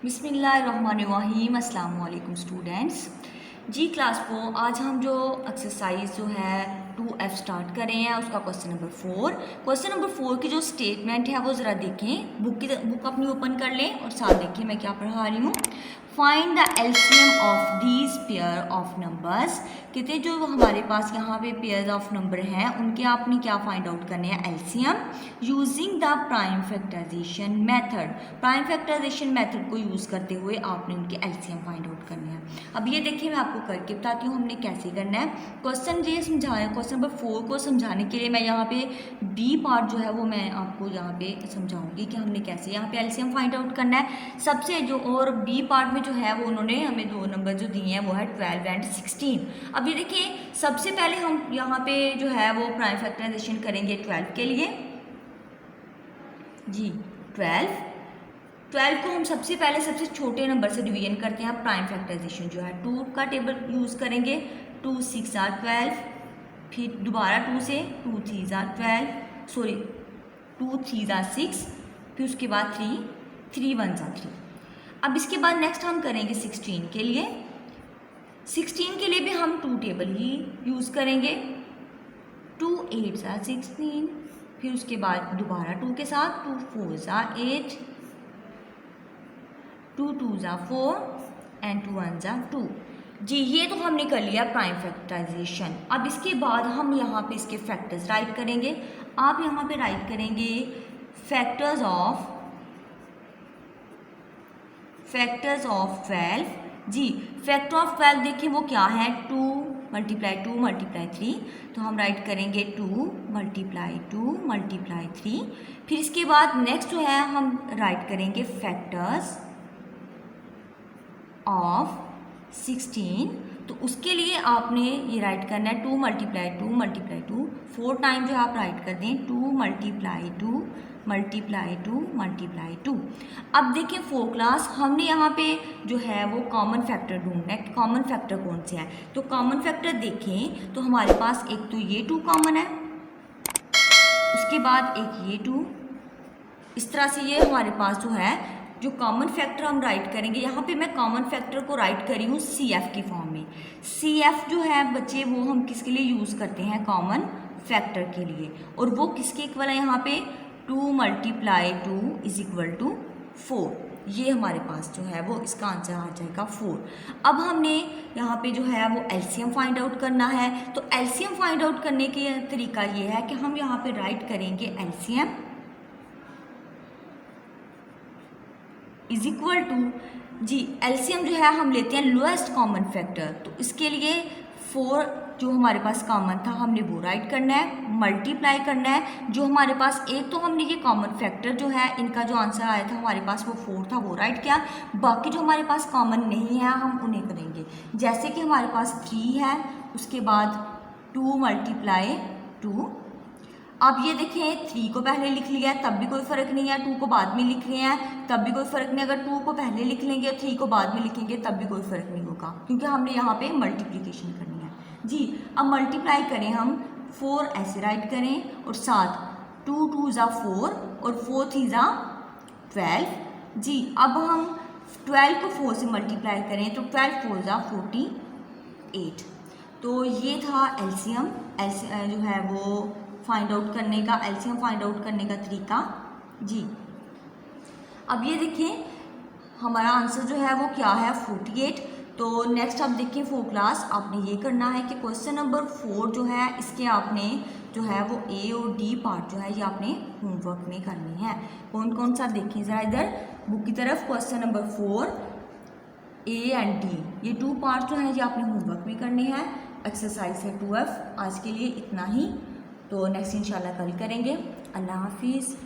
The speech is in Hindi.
बिस्मिल्लाहिर्रहमानिर्रहीम। अस्सलाम वालेकुम स्टूडेंट्स। जी क्लास को आज हम जो एक्सरसाइज जो है 2F स्टार्ट कर रहे हैं उसका क्वेश्चन नंबर 4 की जो स्टेटमेंट है वो ज़रा देखें। बुक अपनी ओपन कर लें और साथ देखिए मैं क्या पढ़ा रही हूँ। Find the LCM of these pair of numbers. कहते हैं जो हमारे पास यहाँ पे पेयर ऑफ नंबर हैं उनके आपने क्या फाइंड आउट करने हैं, LCM using the prime factorization method. Prime factorization method को यूज़ करते हुए आपने उनके एलसीएम फाइंड आउट करने हैं। अब ये देखिए मैं आपको करके बताती हूँ हमने कैसे करना है। क्वेश्चन ये समझाया, क्वेश्चन नंबर 4 को समझाने के लिए मैं यहाँ पे बी पार्ट जो है वो मैं आपको यहाँ पे समझाऊंगी कि हमने कैसे यहाँ पे एलसीएम फाइंड आउट करना है। सबसे जो और बी पार्ट में जो है वो उन्होंने हमें दो नंबर जो दिए हैं वो है 12 एंड 16। अब ये देखिए सबसे पहले हम यहाँ पे जो है वो प्राइम फैक्टराइजेशन करेंगे 12 के लिए। जी 12 को हम सबसे पहले सबसे छोटे नंबर से डिवीजन करते हैं। प्राइम फैक्टराइजेशन जो है 2 का टेबल यूज़ करेंगे। 2 6 are 12, फिर दोबारा 2 से 2 3 are 12, सॉरी 2 3 are 6, फिर उसके बाद 3 1 are 3। अब इसके बाद नेक्स्ट हम करेंगे 16 के लिए। 16 के लिए भी हम 2 टेबल ही यूज़ करेंगे। 2 8 are 16, फिर उसके बाद दोबारा 2 के साथ 2 4 are 8, 2 2 are 4 एंड 2 1 are 2। जी ये तो हमने कर लिया प्राइम फैक्टराइजेशन। अब इसके बाद हम यहाँ पे इसके फैक्टर्स राइट करेंगे। आप यहाँ पे राइट करेंगे factors of 12। Ji factor of 12 देखिए वो क्या है, 2 × 2 × 3। तो हम राइट करेंगे 2 × 2 × 3। फिर इसके बाद नेक्स्ट जो है हम राइट करेंगे फैक्टर्स ऑफ 16। तो उसके लिए आपने ये राइट करना है 2 × 2 × 2। 4 टाइम जो आप राइट कर दें 2 × 2 × 2। अब देखिए 4 क्लास हमने यहाँ पे जो है वो कॉमन फैक्टर ढूंढना है। कॉमन फैक्टर कौन से है, तो कॉमन फैक्टर देखें तो हमारे पास एक तो ये 2 कॉमन है, उसके बाद एक ये 2। इस तरह से ये हमारे पास जो है जो कॉमन फैक्टर हम राइट करेंगे। यहाँ पे मैं कॉमन फैक्टर को राइट करी हूँ CF की फॉर्म में। CF जो है बच्चे वो हम किसके लिए यूज़ करते हैं, कॉमन फैक्टर के लिए। और वो किसके इक्वल है यहाँ पे 2 × 2 = 4। ये हमारे पास जो है वो इसका आंसर आ जाएगा 4। अब हमने यहाँ पे जो है वो एलसीएम फाइंड आउट करना है। तो एलसीएम फाइंड आउट करने के तरीका ये है कि हम यहाँ पे राइट करेंगे एलसीएम = जी एलसीएम जो है हम लेते हैं लोएस्ट कॉमन फैक्टर। तो इसके लिए 4 जो हमारे पास कॉमन था हमने वो राइट करना है, मल्टीप्लाई करना है। जो हमारे पास एक तो हमने ये कॉमन फैक्टर जो है इनका जो आंसर आया था हमारे पास वो 4 था, वो राइट किया। बाकी जो हमारे पास कॉमन नहीं है हम उन्हें करेंगे। जैसे कि हमारे पास 3 है, उसके बाद 2 × 2। अब ये देखें 3 को पहले लिख लिया है तब भी कोई फ़र्क नहीं है, 2 को बाद में लिख रहे हैं तब भी कोई फ़र्क नहीं। अगर 2 को पहले लिख लेंगे 3 को बाद में लिखेंगे तब भी कोई फ़र्क नहीं होगा, क्योंकि हमने यहाँ पे मल्टीप्लिकेशन करनी है। जी अब मल्टीप्लाई करें हम 4 ऐसे राइट करें और साथ 2 2 = 4 और 4 3 = 12। जी अब हम 12 को 4 से मल्टीप्लाई करें तो 12 4 = 48। तो ये था एलसीएम जो है वो फाइंड आउट करने का, एलसीएम फाइंड आउट करने का तरीका। जी अब ये देखिए हमारा आंसर जो है वो क्या है 48। तो नेक्स्ट आप देखिए 4 क्लास आपने ये करना है कि क्वेश्चन नंबर 4 जो है इसके आपने जो है वो A और D पार्ट जो है ये आपने होमवर्क में करनी है। कौन कौन सा देखें ज़रा इधर बुक की तरफ। Question number 4 A and D ये 2 पार्ट जो है ये आपने होमवर्क में करने हैं। एक्सरसाइज है 2F। आज के लिए इतना ही, तो नेक्स्ट इंशाल्लाह कल करेंगे। अल्लाह हाफिज़।